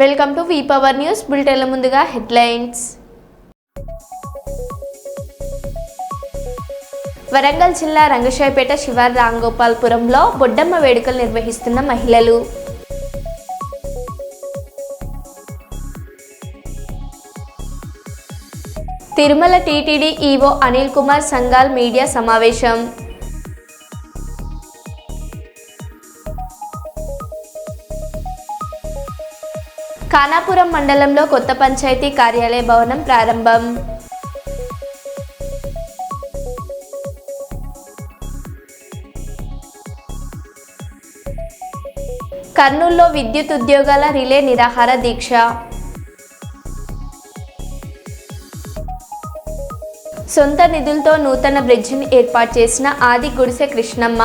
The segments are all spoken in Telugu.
Welcome to V power news బులెటిన్ల ముందుగా హెడ్లైన్స్. వరంగల్ జిల్లా రంగశాయపేట శివారు రాంగోపాల్పురంలో బొడ్డమ్మ వేడుకలు నిర్వహిస్తున్న మహిళలు. Tirumala TTD EO Anil Kumar Singhal media సమావేశం. ఖానాపురం మండలంలో కొత్త పంచాయతీ కార్యాలయ భవనం ప్రారంభం. కర్నూలులో విద్యుత్ ఉద్యోగాల రిలే నిరాహార దీక్ష. సొంత నిధులతో నూతన బ్రిడ్జిని ఏర్పాటు చేసిన ఆది గుడిసె కృష్ణమ్మ.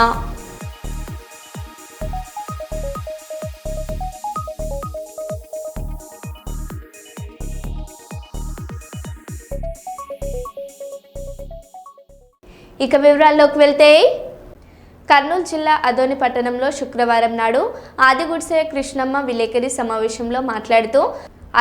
ఇక వివరాల్లోకి వెళ్తే, కర్నూలు జిల్లా అదోని పట్టణంలో శుక్రవారం నాడు ఆదిగుడిసె కృష్ణమ్మ విలేకరి సమావేశంలో మాట్లాడుతూ,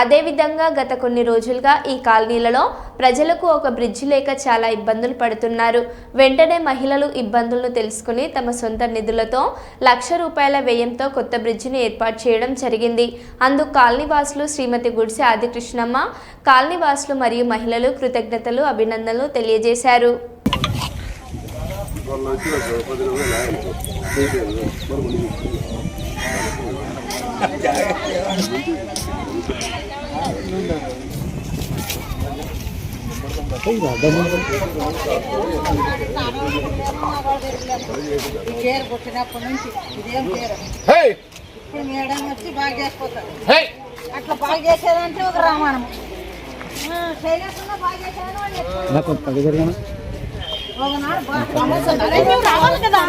అదేవిధంగా గత కొన్ని రోజులుగా ఈ కాలనీలలో ప్రజలకు ఒక బ్రిడ్జి లేక చాలా ఇబ్బందులు పడుతున్నారు. వెంటనే మహిళలు ఇబ్బందులను తెలుసుకుని తమ సొంత నిధులతో ₹1,00,000 వ్యయంతో కొత్త బ్రిడ్జిని ఏర్పాటు చేయడం జరిగింది. అందుకు కాలనీవాసులు శ్రీమతి గుడిసె ఆది కృష్ణమ్మ, కాలనీవాసులు మరియు మహిళలు కృతజ్ఞతలు, అభినందనలు తెలియజేశారు. పుట్టినప్పటి నుంచి ఇదేం పేరు ఇప్పుడు మేడం వచ్చి బాగా చేసిపోతారు. అట్లా బాగా చేసేదంటే ఒక రామాయణం చేయలేకుండా బాగా చేసేదని రావాలి కదా.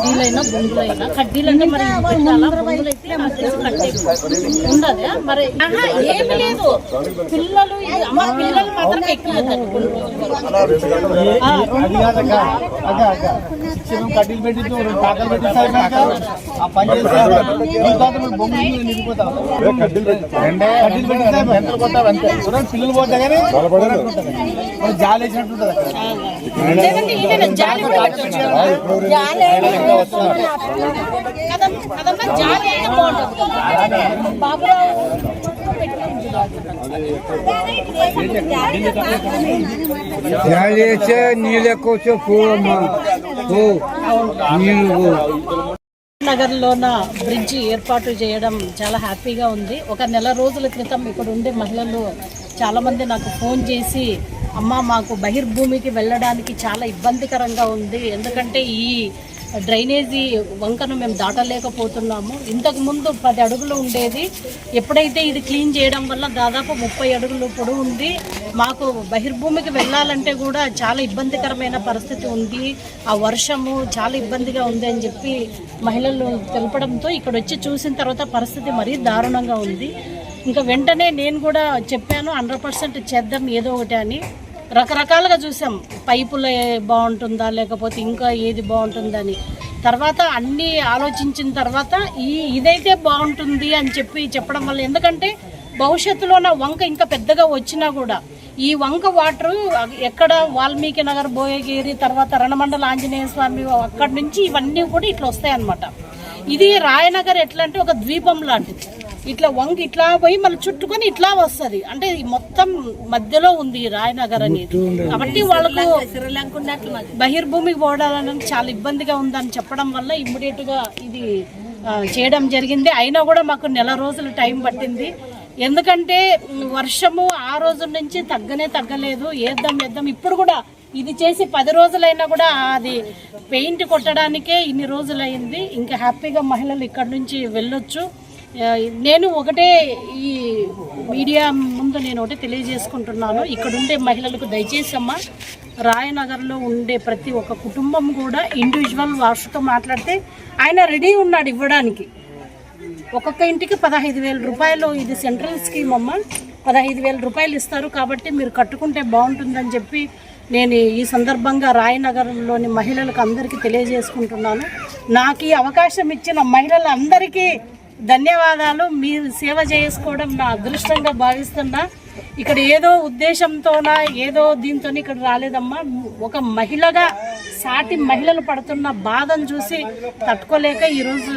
డీలైనా బొంగులైనా కడ్డీలంటే మరి పెట్టాలా, బొంగులైతే ఉండదు. మరి ఏమి లేదు, పిల్లలు అమ్మ పిల్లలు మాత్రం ఎక్కిలేదు. కడ్డీలు పెట్టి పిల్లలు పోతా కానీ జాలి వేసినట్టుంటది నగర్లోన బ్రిడ్జి ఏర్పాటు చేయడం చాలా హ్యాపీగా ఉంది. ఒక నెల రోజుల క్రితం ఇక్కడ ఉండే మహిళలు చాలామంది నాకు ఫోన్ చేసి, అమ్మ మాకు బహిర్భూమికి వెళ్ళడానికి చాలా ఇబ్బందికరంగా ఉంది, ఎందుకంటే ఈ డ్రైనేజీ వంకను మేము దాటలేకపోతున్నాము. ఇంతకుముందు 10 అడుగులు ఉండేది, ఎప్పుడైతే ఇది క్లీన్ చేయడం వల్ల దాదాపు 30 అడుగులు పొడవు ఉంది. మాకు బహిర్భూమికి వెళ్ళాలంటే కూడా చాలా ఇబ్బందికరమైన పరిస్థితి ఉంది, ఆ వర్షము చాలా ఇబ్బందిగా ఉంది అని చెప్పి మహిళలు తెలపడంతో ఇక్కడ వచ్చి చూసిన తర్వాత పరిస్థితి మరీ దారుణంగా ఉంది. ఇంకా వెంటనే నేను కూడా చెప్పాను 100% చేద్దాం ఏదో ఒకటి అని. రకరకాలుగా చూసాం, పైపులే బాగుంటుందా లేకపోతే ఇంకా ఏది బాగుంటుందని. తర్వాత అన్నీ ఆలోచించిన తర్వాత ఇదైతే బాగుంటుంది అని చెప్పడం వల్ల, ఎందుకంటే భవిష్యత్తులో నా వంక ఇంకా పెద్దగా వచ్చినా కూడా ఈ వంక వాటర్ ఎక్కడ వాల్మీకి నగర్, భోయగిరి, తర్వాత రణమండల ఆంజనేయ స్వామి అక్కడి నుంచి ఇవన్నీ కూడా ఇట్లా వస్తాయి అన్నమాట. ఇది రాయనగర్ ఎట్లా అంటే ఒక ద్వీపం లాంటిది, ఇట్లా వంక ఇట్లా పోయి మళ్ళీ చుట్టుకొని ఇట్లా వస్తుంది. అంటే మొత్తం మధ్యలో ఉంది రాయనగర్ అనేది. కాబట్టి వాళ్ళకు బహిర్భూమికి పోవడానికి చాలా ఇబ్బందిగా ఉందని చెప్పడం వల్ల ఇమ్మీడియట్ గా ఇది చేయడం జరిగింది. అయినా కూడా మాకు నెల రోజులు టైం పట్టింది, ఎందుకంటే వర్షము ఆ రోజు నుంచి తగ్గలేదు. ఏద్దాం ఇప్పుడు కూడా ఇది చేసి 10 రోజులైనా కూడా అది పెయింట్ కొట్టడానికే ఇన్ని రోజులైంది. ఇంకా హ్యాపీగా మహిళలు ఇక్కడ నుంచి వెళ్ళొచ్చు. నేను ఒకటే ఈ మీడియా ముందు నేను ఒకటే తెలియజేసుకుంటున్నాను, ఇక్కడ ఉండే మహిళలకు దయచేసి అమ్మ, రాయనగర్లో ఉండే ప్రతి ఒక్క కుటుంబం కూడా ఇండివిజువల్ వాసుతో మాట్లాడితే ఆయన రెడీ ఉన్నాడు ఇవ్వడానికి. ఒక్కొక్క ఇంటికి 15,000 రూపాయలు. ఇది సెంట్రల్ స్కీమ్ అమ్మ. 15,000 రూపాయలు ఇస్తారు. కాబట్టి మీరు కట్టుకుంటే బాగుంటుందని చెప్పి నేను ఈ సందర్భంగా రాయనగర్లోని మహిళలకు అందరికీ తెలియజేసుకుంటున్నాను. నాకు ఈ అవకాశం ఇచ్చిన మహిళలందరికీ ధన్యవాదాలు. మీరు సేవ చేసుకోవడం నా అదృష్టంగా భావిస్తున్నా. ఇక్కడ ఏదో ఉద్దేశంతోనా ఏదో దీంతో ఇక్కడ రాలేదమ్మా. ఒక మహిళగా సాటి మహిళలు పడుతున్న బాధను చూసి తట్టుకోలేక ఈరోజు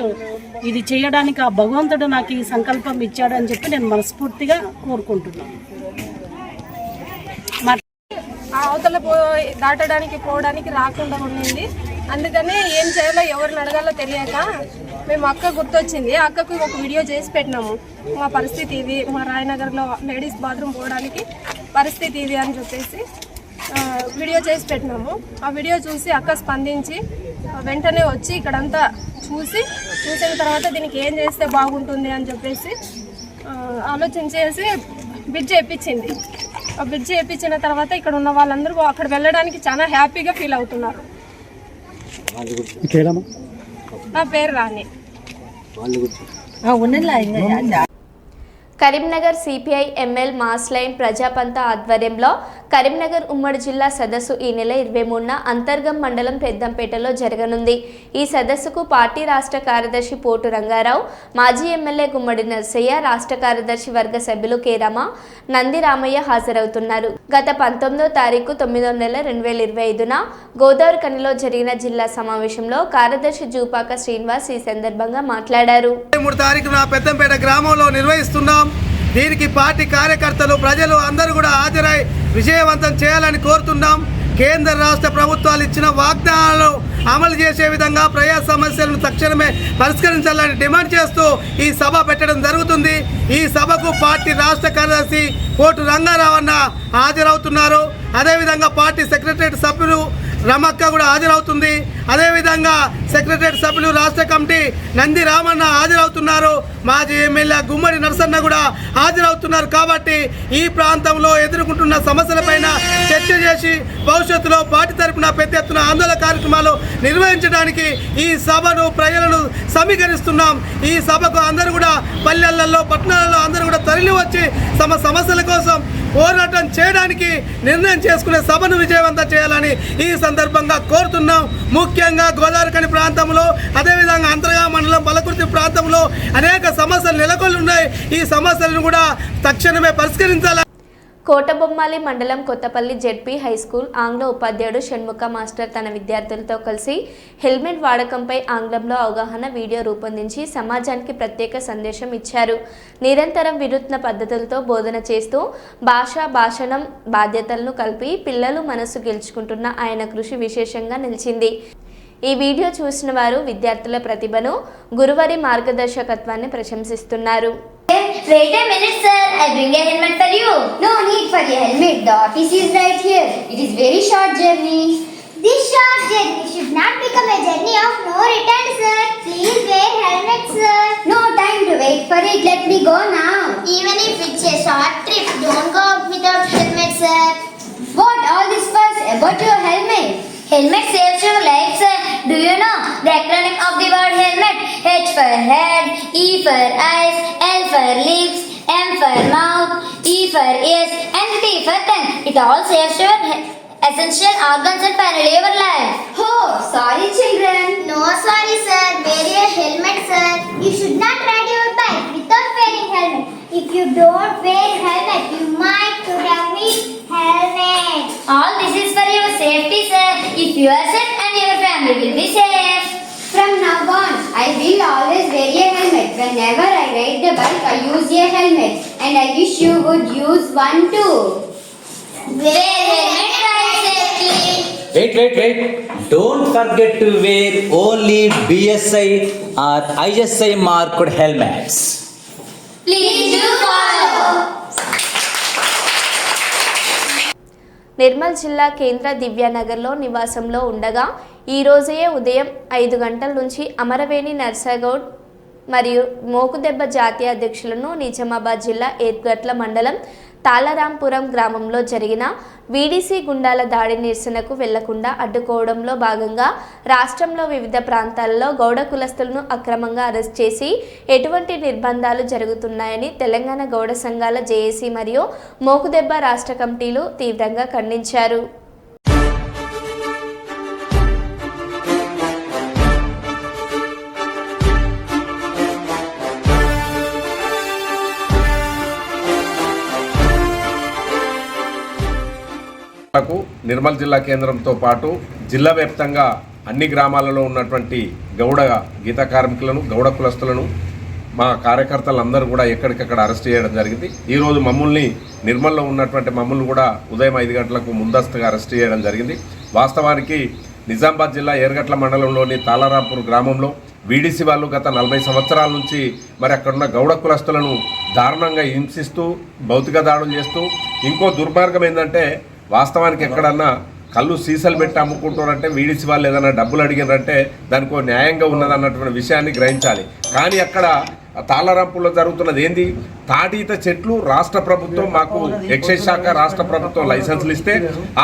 ఇది చేయడానికి ఆ భగవంతుడు నాకు ఈ సంకల్పం ఇచ్చాడని చెప్పి నేను మనస్ఫూర్తిగా కోరుకుంటున్నాను. అవతల దాటడానికి పోవడానికి రాకుండా ఉండింది. అందుకని ఏం చేయాలో ఎవరిని అడగాలో తెలియక మేము అక్క గుర్తొచ్చింది. అక్కకు ఒక వీడియో చేసి పెట్టినాము. మా పరిస్థితి ఇది, మా రాయనగర్లో లేడీస్ బాత్రూమ్ పోవడానికి పరిస్థితి ఇది అని చెప్పేసి వీడియో చేసి పెట్టినాము. ఆ వీడియో చూసి అక్క స్పందించి వెంటనే వచ్చి ఇక్కడంతా చూసిన తర్వాత దీనికి ఏం చేస్తే బాగుంటుంది అని చెప్పేసి ఆలోచించేసి బ్రిడ్జ్ వేయించింది. ఆ బ్రిడ్జ్ వేయించిన తర్వాత ఇక్కడ ఉన్న వాళ్ళందరూ అక్కడ వెళ్ళడానికి చాలా హ్యాపీగా ఫీల్ అవుతున్నారు. నా పేరు Rani. Karimnagar CPI ML mass line Prajapantha ఆధ్వర్యంలో కరీంనగర్ ఉమ్మడి జిల్లా సదస్సు ఈ నెల 23న అంతర్గం మండలం పెద్దంపేటలో జరగనుంది. ఈ సదస్సుకు పార్టీ రాష్ట్ర కార్యదర్శి పోటు రంగారావు, మాజీ ఎమ్మెల్యే గుమ్మడి నర్సయ్య, రాష్ట్ర కార్యదర్శి వర్గ సభ్యులు కేరమ, నంది రామయ్య హాజరవుతున్నారు. గత 19వ తారీఖు 9వ నెల 2025న గోదావరి కనిలో జరిగిన జిల్లా సమావేశంలో కార్యదర్శి జూపాక శ్రీనివాస్ ఈ సందర్భంగా మాట్లాడారు. 3 తారీఖున పెద్దంపేట గ్రామంలో నిర్వహిస్తున్నాం. దీనికి పార్టీ కార్యకర్తలు, ప్రజలు అందరూ కూడా హాజరై విజయవంతం చేయాలని కోరుతున్నాం. కేంద్ర రాష్ట్ర ప్రభుత్వాలు ఇచ్చిన వాగ్దానాలను అమలు చేసే విధంగా ప్రజా సమస్యలను తక్షణమే పరిష్కరించాలని డిమాండ్ చేస్తూ ఈ సభ పెట్టడం జరుగుతుంది. ఈ సభకు పార్టీ రాష్ట్ర కార్యదర్శి పోటు రంగారావు అన్న హాజరవుతున్నారు. అదేవిధంగా పార్టీ సెక్రటరీ సభ్యులు రమక్క కూడా హాజరవుతుంది. అదేవిధంగా సెక్రటరీ సభ్యులు రాష్ట్ర కమిటీ నంది రామన్న హాజరవుతున్నారు. మాజీ ఎమ్మెల్యే గుమ్మడి నరసన్న కూడా హాజరవుతున్నారు. కాబట్టి ఈ ప్రాంతంలో ఎదుర్కొంటున్న సమస్యలపైన చర్చ చేసి భవిష్యత్తులో పార్టీ తరఫున పెద్ద ఎత్తున ఆందోళన కార్యక్రమాలు నిర్వహించడానికి ఈ సభను ప్రజలను సమీకరిస్తున్నాం. ఈ సభకు అందరూ కూడా పల్లెలలో, పట్టణాలలో అందరూ కూడా తరలి వచ్చి తమ సమస్యల కోసం పోరాటం చేయడానికి నిర్ణయం చేసుకునే సభను విజయవంతం చేయాలని ఈ సందర్భంగా కోరుతున్నాం. ముఖ్యంగా గోదావరిఖని ప్రాంతంలో, అదేవిధంగా అంతర్గా మండలం పలకుర్తి ప్రాంతంలో అనేక సమస్యలు నెలకొల్లి ఉన్నాయి. ఈ సమస్యలను కూడా తక్షణమే పరిష్కరించాలి. కోటబొమ్మాలి మండలం కొత్తపల్లి జెడ్పీ హైస్కూల్ ఆంగ్ల ఉపాధ్యాయుడు షణ్ముఖ మాస్టర్ తన విద్యార్థులతో కలిసి హెల్మెట్ వాడకంపై ఆంగ్లంలో అవగాహన వీడియో రూపొందించి సమాజానికి ప్రత్యేక సందేశం ఇచ్చారు. నిరంతరం వినూత్న పద్ధతులతో బోధన చేస్తూ భాషణం బాధ్యతలను కలిపి పిల్లలు మనసు గెలుచుకుంటున్న ఆయన కృషి విశేషంగా నిలిచింది. ఈ వీడియో చూసిన వారు విద్యార్థుల ప్రతిభను, గురువారి మార్గదర్శకత్వాన్ని ప్రశంసిస్తున్నారు. Wait a minute, sir. I bring a helmet for you. No need for a helmet. The office is right here. It is very short journey. This short journey should not become a journey of no return, sir. Please wear helmet, sir. No time to wait for it. Let me go now. Even if it's a short trip, don't go without helmet, sir. What all this fuss about your helmet? Helmet saves your life, sir. Do you know the acronym of the word helmet? H for head, E for eyes, L for lips, M for mouth, E for ears, and T for tongue. It all saves your essential organs and finally your life. Oh, sorry children. No sorry, sir. Wear your helmet, sir. You should not ride your bike without wearing helmet. If you don't wear helmet, you might could have missed helmet. All this is for your safety, sir. If you are safe and your family will be safe. From now on, I will always wear a helmet. Whenever I ride the bike, I use a helmet. And I wish you would use one too. Wear helmet, ride safely. Wait. Don't forget to wear only BSI or ISI marked helmets. Please do follow. Nirmal జిల్లా కేంద్ర దివ్యానగర్లో నివాసంలో ఉండగా ఈ రోజే ఉదయం 5 గంటల నుంచి అమరవేణి నర్సగౌడ్ మరియు మోకుదెబ్బ జాతీయ అధ్యక్షులను నిజామాబాద్ జిల్లా ఏర్గట్ల మండలం తాళరాంపురం గ్రామంలో జరిగిన వీడీసీ గుండాల దాడి నిరసనకు వెళ్లకుండా అడ్డుకోవడంలో భాగంగా రాష్ట్రంలో వివిధ ప్రాంతాల్లో గౌడ కులస్తులను అక్రమంగా అరెస్ట్ చేసి ఎటువంటి నిర్బంధాలు జరుగుతున్నాయని తెలంగాణ గౌడ సంఘాల జేఏసీ మరియు మోకుదెబ్బ రాష్ట్ర కమిటీలు తీవ్రంగా ఖండించారు. నిర్మల్ జిల్లా కేంద్రంతో పాటు జిల్లా వ్యాప్తంగా అన్ని గ్రామాలలో ఉన్నటువంటి గౌడ గీత కార్మికులను గౌడ కులస్తులను మా కార్యకర్తలందరూ కూడా ఎక్కడికక్కడ అరెస్ట్ చేయడం జరిగింది. ఈరోజు మమ్మల్ని నిర్మల్లో ఉన్నటువంటి మమ్మల్ని కూడా ఉదయం 5 గంటలకు ముందస్తుగా అరెస్ట్ చేయడం జరిగింది. వాస్తవానికి నిజామాబాద్ జిల్లా ఏర్గట్ల మండలంలోని తాళరాంపూర్ గ్రామంలో వీడీసీ వాళ్ళు గత 40 సంవత్సరాల నుంచి మరి అక్కడున్న గౌడ కులస్తులను దారుణంగా హింసిస్తూ భౌతిక దాడులు చేస్తూ, ఇంకో దుర్మార్గం ఏంటంటే వాస్తవానికి ఎక్కడన్నా కళ్ళు సీసాలు పెట్టి అమ్ముకుంటారంటే వీడీసీ వాళ్ళు ఏదైనా డబ్బులు అడిగినారంటే దానికో న్యాయంగా ఉన్నదన్నటువంటి విషయాన్ని గ్రహించాలి. కానీ అక్కడ తాళరాంపూర్లో జరుగుతున్నది ఏంది? తాటీత చెట్లు రాష్ట్ర ప్రభుత్వం మాకు ఎక్సైజ్ శాఖ రాష్ట్ర ప్రభుత్వం లైసెన్సులు ఇస్తే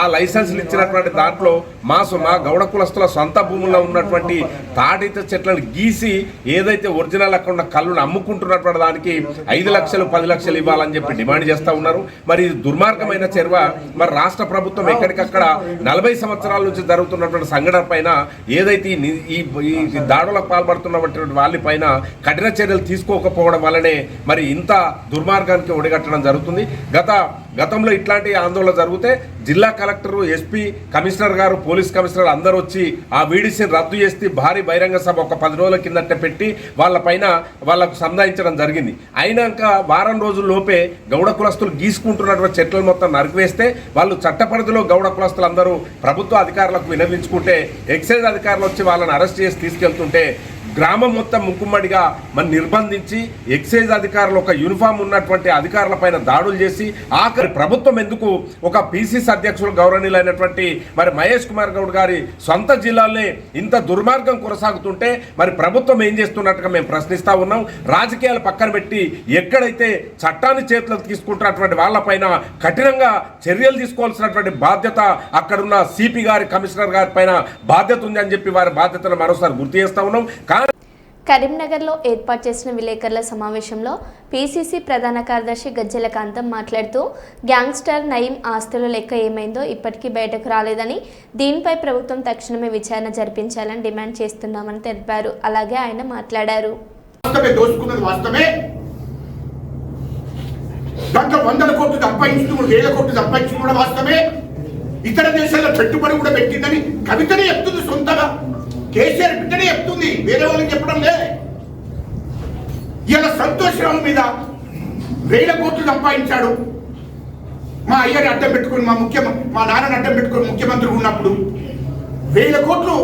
ఆ లైసెన్సులు ఇచ్చినటువంటి దాంట్లో మా గౌడ కులస్తుల సొంత భూముల్లో ఉన్నటువంటి తాటీత చెట్లను గీసి ఏదైతే ఒరిజినల్ అక్కడ ఉన్న కళ్ళను అమ్ముకుంటున్నటువంటి దానికి 5 లక్షలు 10 లక్షలు ఇవ్వాలని చెప్పి డిమాండ్ చేస్తూ ఉన్నారు. మరి ఇది దుర్మార్గమైన చర్య. మరి రాష్ట్ర ప్రభుత్వం ఎక్కడికక్కడ 40 సంవత్సరాల నుంచి జరుగుతున్నటువంటి సంఘటన పైన ఏదైతే ఈ దాడులకు పాల్పడుతున్నటువంటి వాళ్ళపైన కఠిన చర్యలు తీసుకోకపోవడం వల్లనే మరి ఇంత దుర్మార్గానికి ఒడిగట్టడం జరుగుతుంది. గతంలో ఇట్లాంటి ఆందోళన జరిగితే జిల్లా కలెక్టర్, ఎస్పీ, కమిషనర్ గారు, పోలీస్ కమిషనర్ అందరూ వచ్చి ఆ వీడీసీని రద్దు చేసి భారీ బహిరంగ సభ ఒక 10 రోజుల కిందట పెట్టి వాళ్ళకు సంధాయించడం జరిగింది. అయినాక వారం రోజుల లోపే గౌడ కులస్తులు గీసుకుంటున్నటువంటి చెట్లను మొత్తం నరికివేస్తే వాళ్ళు చట్టపరిధిలో గౌడ కులస్తులు అందరూ ప్రభుత్వ అధికారులకు విన్నవించుకుంటే ఎక్సైజ్ అధికారులు వచ్చి వాళ్ళని అరెస్ట్ చేసి తీసుకెళ్తుంటే గ్రామం మొత్తం ముక్కుమ్మడిగా మన నిర్బంధించి ఎక్సైజ్ అధికారులు ఒక యూనిఫామ్ ఉన్నటువంటి అధికారుల పైన దాడులు చేసి ఆఖరి ప్రభుత్వం ఎందుకు ఒక పిసిసి అధ్యక్షులు గౌరవనీయులైనటువంటి మరి మహేష్ కుమార్ గౌడ్ గారి సొంత జిల్లాలోనే ఇంత దుర్మార్గం కొనసాగుతుంటే మరి ప్రభుత్వం ఏం చేస్తున్నట్టుగా మేము ప్రశ్నిస్తూ ఉన్నాం. రాజకీయాలు పక్కన పెట్టి ఎక్కడైతే చట్టాన్ని చేతులకు తీసుకుంటున్నటువంటి వాళ్ళపైన కఠినంగా చర్యలు తీసుకోవాల్సినటువంటి బాధ్యత అక్కడున్న సిపి గారి, కమిషనర్ గారి పైన బాధ్యత ఉంది అని చెప్పి వారి బాధ్యతను మరోసారి గుర్తు చేస్తూ ఉన్నాం. కరీంనగర్లో ఏర్పాటు చేసిన విలేకరుల సమావేశంలో పీసీసీ ప్రధాన కార్యదర్శి గజ్జెల కాంతం మాట్లాడుతూ గ్యాంగ్స్టర్ నయీం ఆస్తుల లెక్క ఏమైందో ఇప్పటికీ బయటకు రాలేదని, దీనిపై ప్రభుత్వం తక్షణమే విచారణ జరిపించాలని డిమాండ్ చేస్తున్నామని తెలిపారు. అలాగే ఆయన మాట్లాడారు. ఇతర దేశాల్లో పెట్టుబడి కూడా పెట్టిందని కవితనే చెప్తుంది, సొంతగా కేసీఆర్ బిడ్డనే చెప్తుంది, వేరే వాళ్ళకి చెప్పడం లే. ఇలా సంతోషరావు మీద 1000 కోట్లు సంపాదించాడు. మా అయ్యని అడ్డం పెట్టుకుని మా నాన్నని అడ్డం పెట్టుకుని ముఖ్యమంత్రి ఉన్నప్పుడు 1000 కోట్లు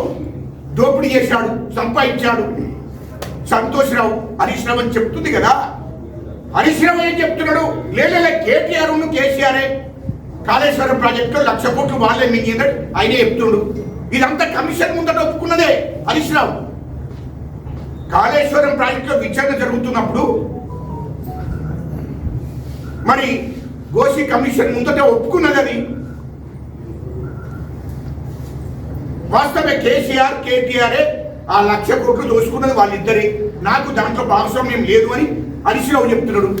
దోపిడీ చేశాడు, సంపాదించాడు సంతోషరావు. హరీష్ రావు అని చెప్తుంది కదా. హరీష్ రావు ఏం చెప్తున్నాడు? లేలే కేటీఆర్ కేసీఆర్ కాళేశ్వరం ప్రాజెక్టులో 1,00,000 కోట్లు వాళ్ళే మింగిందని ఆయనే చెప్తుండు. ఇదంతా కమిషన్ ముందట ఒప్పుకున్నదే హరీష్ రావు. కాళేశ్వరం ప్రాజెక్టులో విచారణ జరుగుతున్నప్పుడు మరి గోసి కమిషన్ ముందట ఒప్పుకున్నదని. వాస్తవే కేసీఆర్, కేటీఆర్ ఆ 1,00,000 కోట్లు దోచుకున్నది వాళ్ళిద్దరే. నాకు దాంట్లో భాగస్వామ్యం లేదు అని హరీష్ రావు చెప్తున్నాడు.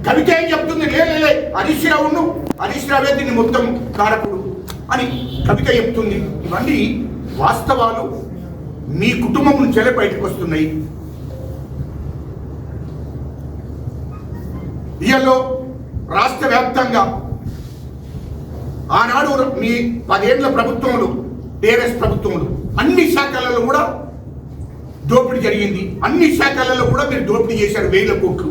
కవిత ఏం చెప్తుంది? లే హరీష్ రావే దీన్ని మొత్తం కారకుడు అని కవిత చెప్తుంది. ఇవన్నీ వాస్తవాలు మీ కుటుంబం నుంచే బయటకు వస్తున్నాయి. ఇయలో రాష్ట్ర వ్యాప్తంగా ఆనాడు మీ 10 ఏళ్ల ప్రభుత్వంలో, టీఆర్ఎస్ ప్రభుత్వంలో అన్ని శాఖలలో కూడా దోపిడీ జరిగింది. అన్ని శాఖలలో కూడా మీరు దోపిడీ చేశారు 1000 కోట్లు.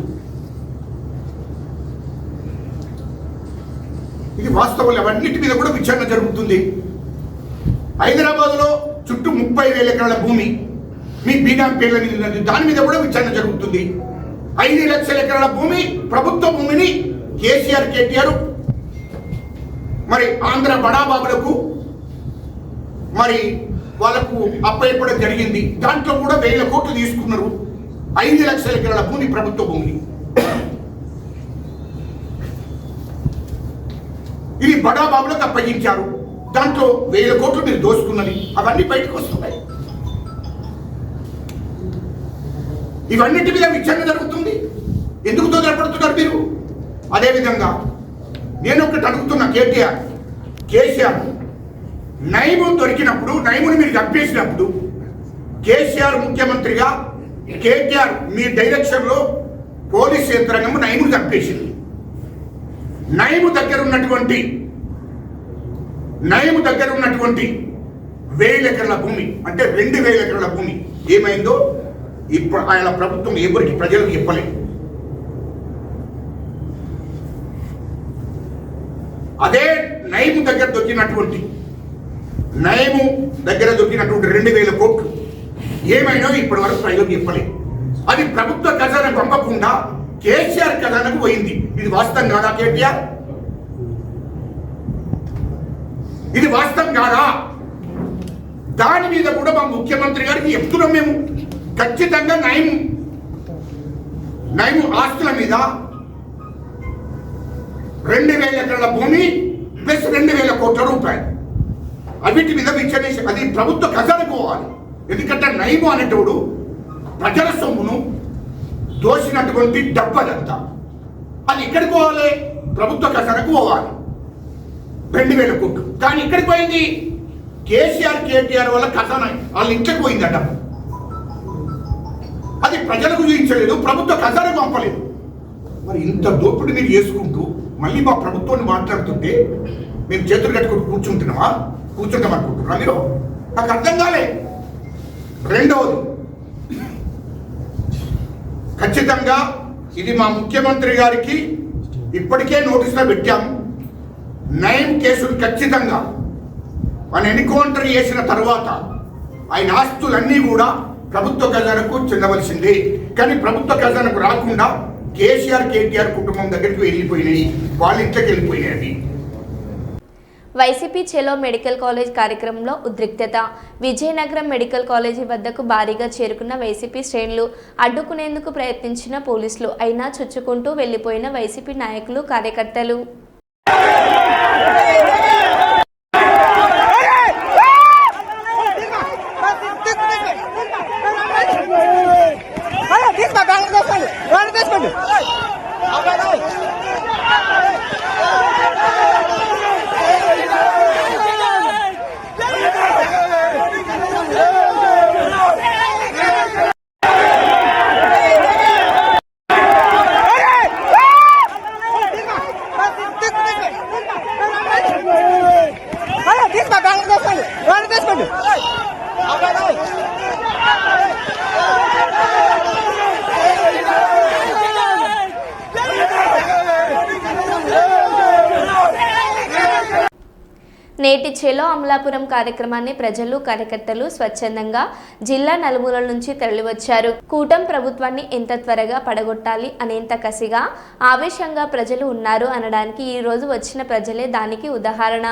ఇది వాస్తవాలు. అవన్నిటి మీద కూడా విచారణ జరుగుతుంది. హైదరాబాద్లో చుట్టూ 30,000 ఎకరాల భూమి మీ బీనా పేర్ల మీద ఉన్నది, దాని మీద కూడా విచారణ జరుగుతుంది. 5 లక్షల ఎకరాల భూమి ప్రభుత్వ భూమిని కేసీఆర్, కేటీఆర్ మరి ఆంధ్ర బడాబాబులకు మరి వాళ్ళకు అప్పయ్యపడం జరిగింది. దాంట్లో కూడా 1000 కోట్లు తీసుకున్నారు. 5 లక్షల ఎకరాల భూమి ప్రభుత్వ భూమి. ఇది బడాబాబులకు అప్పగించారు, దాంట్లో 1000 కోట్లు మీరు దోసుకున్నది అవన్నీ బయటకు వస్తున్నాయి. ఇవన్నిటి మీద విచారణ జరుగుతుంది. ఎందుకు తొందరపడుతున్నారు మీరు? అదేవిధంగా నేను ఒకటి అడుగుతున్నా, కేసీఆర్ నైము దొరికినప్పుడు, నైముని మీరు చంపేసినప్పుడు కేసీఆర్ ముఖ్యమంత్రిగా కేటీఆర్ మీ డైరెక్షన్లో పోలీస్ యంత్రాంగం నైముని చంపేసింది. నైము దగ్గర ఉన్నటువంటి 1000 ఎకరాల భూమి, అంటే 2000 ఎకరాల భూమి ఏమైందో ఇప్పుడు ఆయన ప్రభుత్వం ఎవరికి ప్రజలకు చెప్పలేదు. అదే నైము దగ్గర దొరికినటువంటి 2000 కోట్లు ఏమైనా ఇప్పటి వరకు ప్రజలకు చెప్పలేదు. అది ప్రభుత్వ ఖజానా పంపకుండా కేసీఆర్ ఖజానాకు పోయింది. ఇది వాస్తవం కాదా కేటీఆర్? ఇది వాస్తవం కాదా? దాని మీద కూడా మా ముఖ్యమంత్రి గారికి చెప్తున్నాం మేము. ఖచ్చితంగా నైము ఆస్తుల మీద 2000 ఎకరాల భూమి ప్లస్ 2000 కోట్ల రూపాయలు అవిటి మీద విచారణ, అది ప్రభుత్వ ఖజానాకు పోవాలి. ఎందుకంటే నైము అనేటోడు ప్రజల సొమ్మును దోసినటువంటి డబ్బదంతా అది ఎక్కడికి పోవాలి? ప్రభుత్వ ఖజానాకు పోవాలి 2000 కోట్లు. కానీ ఎక్కడికి పోయింది? కేటీఆర్ వల్ల ఖజానా వాళ్ళ ఇంట్లోకి పోయింది అడ్డ. అది ప్రజలకు చూపించలేదు, ప్రభుత్వ ఖజానాకు పంపలేదు. మరి ఇంత దోపిడీ మీరు చేసుకుంటూ మళ్ళీ మా ప్రభుత్వాన్ని మాట్లాడుతుంటే మేము చేతులు కట్టుకుంటూ కూర్చుంటామనుకుంటున్నా మీరు? నాకు అర్థం కాలే. రెండవది, ఖచ్చితంగా ఇది మా ముఖ్యమంత్రి గారికి ఇప్పటికే నోటీసులో పెట్టాము. నైమ్ కేసులు ఖచ్చితంగా ఆయన ఎన్కౌంటర్ చేసిన తర్వాత ఆయన ఆస్తులన్నీ కూడా ప్రభుత్వ ఖజానాకు చెందవలసిందే. కానీ ప్రభుత్వ ఖజానాకు రాకుండా కేటీఆర్ కుటుంబం దగ్గరికి వెళ్ళిపోయినాయి, వాళ్ళ ఇంట్లోకి వెళ్ళిపోయినాయి. వైసీపీ చెలో మెడికల్ కాలేజ్ కార్యక్రమంలో ఉద్రిక్తత. విజయనగరం మెడికల్ కాలేజీ వద్దకు భారీగా చేరుకున్న వైసీపీ శ్రేణులు అడ్డుకునేందుకు ప్రయత్నించిన పోలీసులు అయినా చుచ్చుకుంటూ వెళ్లిపోయిన వైసీపీ నాయకులు, కార్యకర్తలు. నేటి చెలో అమలాపురం కార్యక్రమాన్ని ప్రజలు, కార్యకర్తలు స్వచ్ఛందంగా జిల్లా నలుమూలల నుంచి తరలివచ్చారు. కూటమి ప్రభుత్వాన్ని ఎంత త్వరగా పడగొట్టాలి అనేంత కసిగా, ఆవేశంగా ప్రజలు ఉన్నారు అనడానికి ఈ రోజు వచ్చిన ప్రజలే దానికి ఉదాహరణ.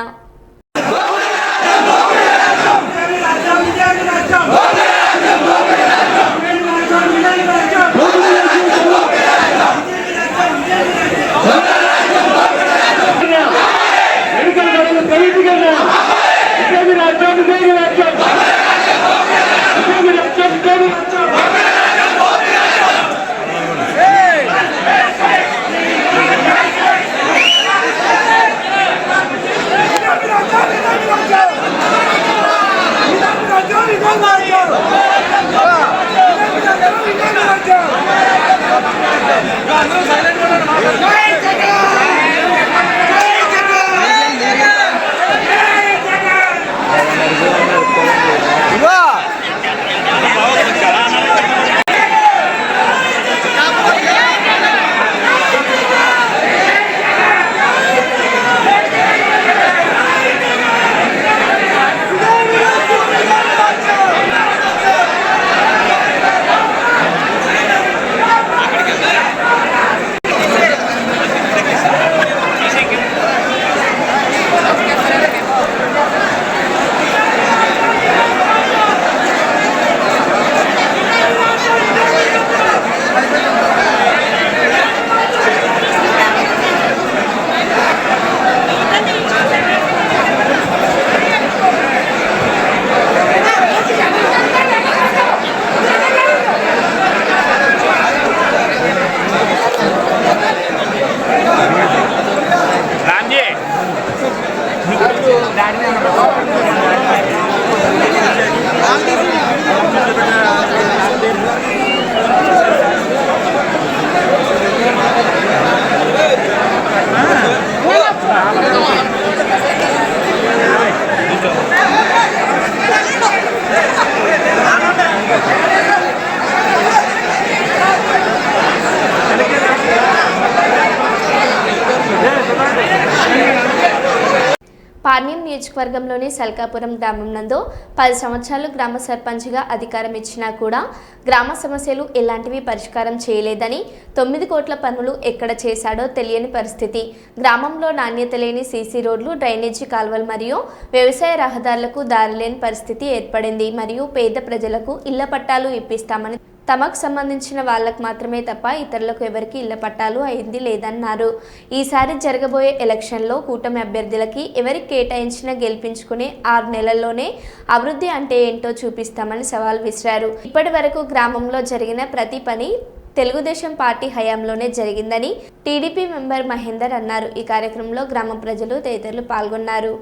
పార్నీం నియోజకవర్గంలోని సల్కాపురం గ్రామం నందు 10 సంవత్సరాలు గ్రామ సర్పంచ్గా అధికారం ఇచ్చినా కూడా గ్రామ సమస్యలు ఎలాంటివి పరిష్కారం చేయలేదని 9 కోట్ల పనులు ఎక్కడ చేశాడో తెలియని పరిస్థితి. గ్రామంలో నాణ్యత లేని సీసీ రోడ్లు, డ్రైనేజీ కాల్వలు మరియు వ్యవసాయ రహదారులకు దారి లేని పరిస్థితి ఏర్పడింది. మరియు పేద ప్రజలకు ఇళ్ల పట్టాలు ఇప్పిస్తామని తమకు సంబంధించిన వాళ్ళకు మాత్రమే తప్ప ఇతరులకు ఎవరికి ఇళ్ల పట్టాలు అయింది లేదన్నారు. ఈసారి జరగబోయే ఎలక్షన్లో కూటమి అభ్యర్థులకి ఎవరికి కేటాయించినా గెలిపించుకునే 6 నెలల్లోనే అభివృద్ధి అంటే ఏంటో చూపిస్తామని సవాల్ విసిరారు. ఇప్పటి వరకు గ్రామంలో జరిగిన ప్రతి పని తెలుగుదేశం పార్టీ హయాంలోనే జరిగిందని టీడీపీ మెంబర్ మహేందర్ అన్నారు. ఈ కార్యక్రమంలో గ్రామ ప్రజలు తదితరులు పాల్గొన్నారు.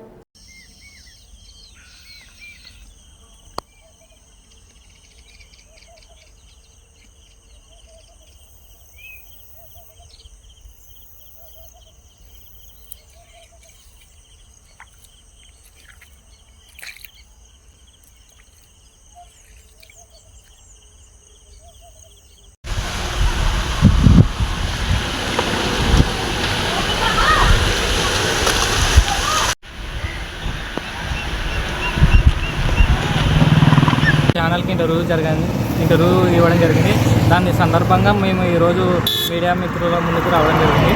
ఛానల్కి ఇంటర్వ్యూ ఇవ్వడం జరిగింది. దాని సందర్భంగా మేము ఈరోజు మీడియా మిత్రుల ముందుకు రావడం జరిగింది.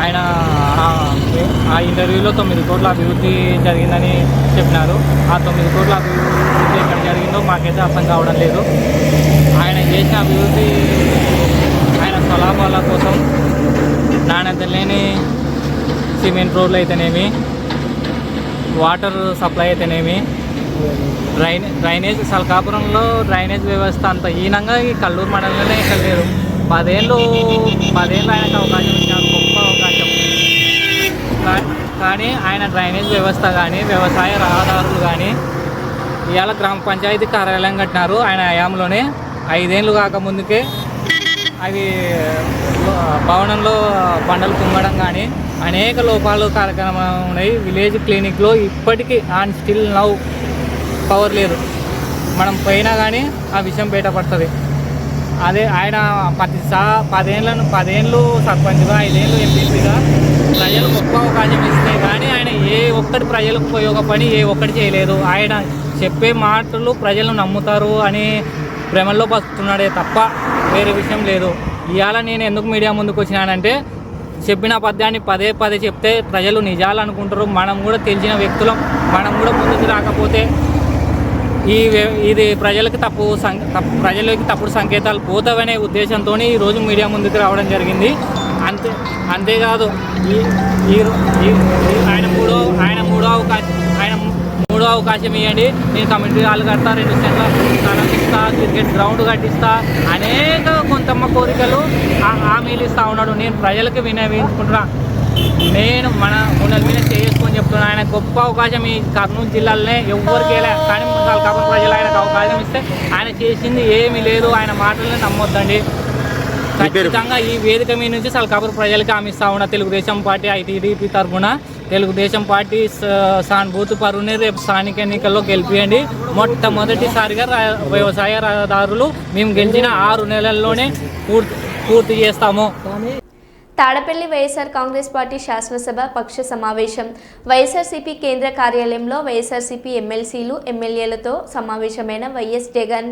ఆయన ఆ ఇంటర్వ్యూలో 9 కోట్ల అభివృద్ధి జరిగిందని చెప్పినారు. ఆ 9 కోట్ల అభివృద్ధి ఎక్కడ జరిగిందో మాకైతే అర్థం కావడం లేదు. ఆయన చేసిన అభివృద్ధి ఆయన స్వలాభాల కోసం నాణ్యత లేని సిమెంట్ రోడ్లు అయితేనేమి, వాటర్ సప్లై అయితేనేమి, డ్రైనేజ్ సల్కాపురంలో డ్రైనేజ్ వ్యవస్థ అంత హీనంగా ఈ కల్లూరు మండలంలోనే ఇక్కడ లేదు. 10 ఏళ్ళు ఆయనకు అవకాశం ఇచ్చారు, గొప్ప అవకాశం. కానీ ఆయన డ్రైనేజ్ వ్యవస్థ కానీ, వ్యవసాయ రహదారులు కానీ ఇవాళ గ్రామ పంచాయతీ కార్యాలయం కట్టినారు ఆయన హయాంలోనే. 5 ఏళ్ళు కాకముందుకే అవి భవనంలో బండలు కుంగడం కానీ అనేక లోపాలు కార్యక్రమాలు ఉన్నాయి. విలేజ్ క్లినిక్లో ఇప్పటికీ ఆన్ స్టిల్ నౌ పవర్ లేదు. మనం పోయినా కానీ ఆ విషయం బయటపడుతుంది. అదే ఆయన 10 ఏళ్ళు సర్పంచ్గా, 5 ఏళ్ళు ఎంపీగా ప్రజలు గొప్ప అవకాశం ఇస్తే కానీ ఆయన ఏ ఒక్కటి ప్రజలకు ఉపయోగపడి ఏ ఒక్కటి చేయలేదు. ఆయన చెప్పే మాటలు ప్రజలు నమ్ముతారు అని భ్రమల్లో బతుకుతున్నాడే తప్ప వేరే విషయం లేదు. ఇవాళ నేను ఎందుకు మీడియా ముందుకు వచ్చినానంటే చెప్పిన పద్యాన్ని పదే చెప్తే ప్రజలు నిజాలు అనుకుంటారు. మనం కూడా తెలిసిన వ్యక్తులం, మనం కూడా ముందుకు రాకపోతే ఇది ప్రజలకి తప్పుడు సంకేతాలు పోతావనే ఉద్దేశంతో ఈరోజు మీడియా ముందుకు రావడం జరిగింది. అంతేకాదు ఆయన మూడో అవకాశం ఇవ్వండి, నేను కమ్యూనిటీ హాల్ కడతా, 2 సెంట్ల స్థలం ఇస్తా, క్రికెట్ గ్రౌండ్ కట్టిస్తా, అనేక కొంతమ్మ కోరికలు హామీలు ఇస్తూ ఉన్నాడు. నేను ప్రజలకు వినవించుకుంటున్నా. నేను మన ఉన్నల మీద చేసుకొని చెప్తున్నా. ఆయన గొప్ప అవకాశం ఈ కర్నూలు జిల్లాలోనే ఎవరికి కానీ సల్కాపురం ప్రజలు ఆయనకు అవకాశం ఇస్తే ఆయన చేసింది ఏమీ లేదు. ఆయన మాటలను నమ్మొద్దండి. ఖచ్చితంగా ఈ వేదిక మీద నుంచి సల్కాపురం ప్రజలకి హామీ ఇస్తా ఉన్నా. తెలుగుదేశం పార్టీ ఐటీడీపీ తరఫున తెలుగుదేశం పార్టీ సానుభూతి పరువుని రేపు స్థానిక ఎన్నికల్లో గెలిపియండి. మొట్టమొదటిసారిగా వ్యవసాయ రహదారులు మేము గెలిచిన 6 నెలల్లోనే పూర్తి చేస్తాము. తాడపల్లి వైఎస్ఆర్ కాంగ్రెస్ పార్టీ శాసనసభ పక్ష సమావేశం. వైఎస్ఆర్సీపీ కేంద్ర కార్యాలయంలో వైఎస్ఆర్సీపీ ఎమ్మెల్సీలు, ఎమ్మెల్యేలతో సమావేశమైన వైఎస్ జగన్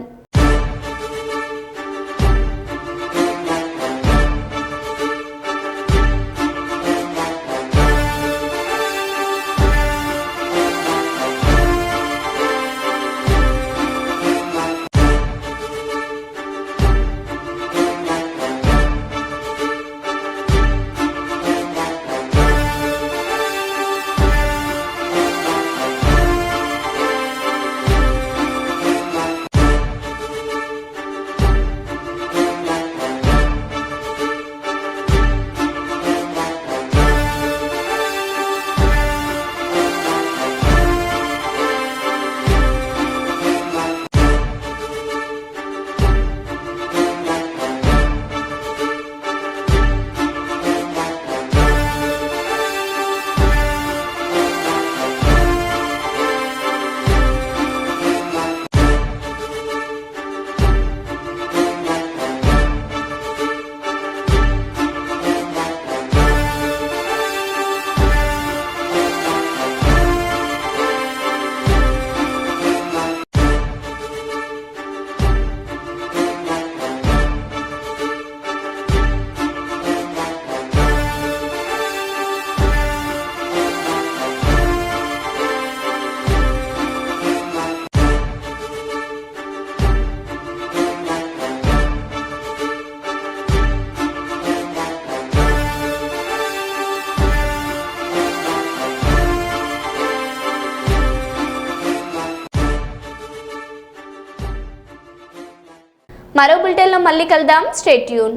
మరో బులెటిన్లో మళ్ళీ కలుద్దాం. Stay tune.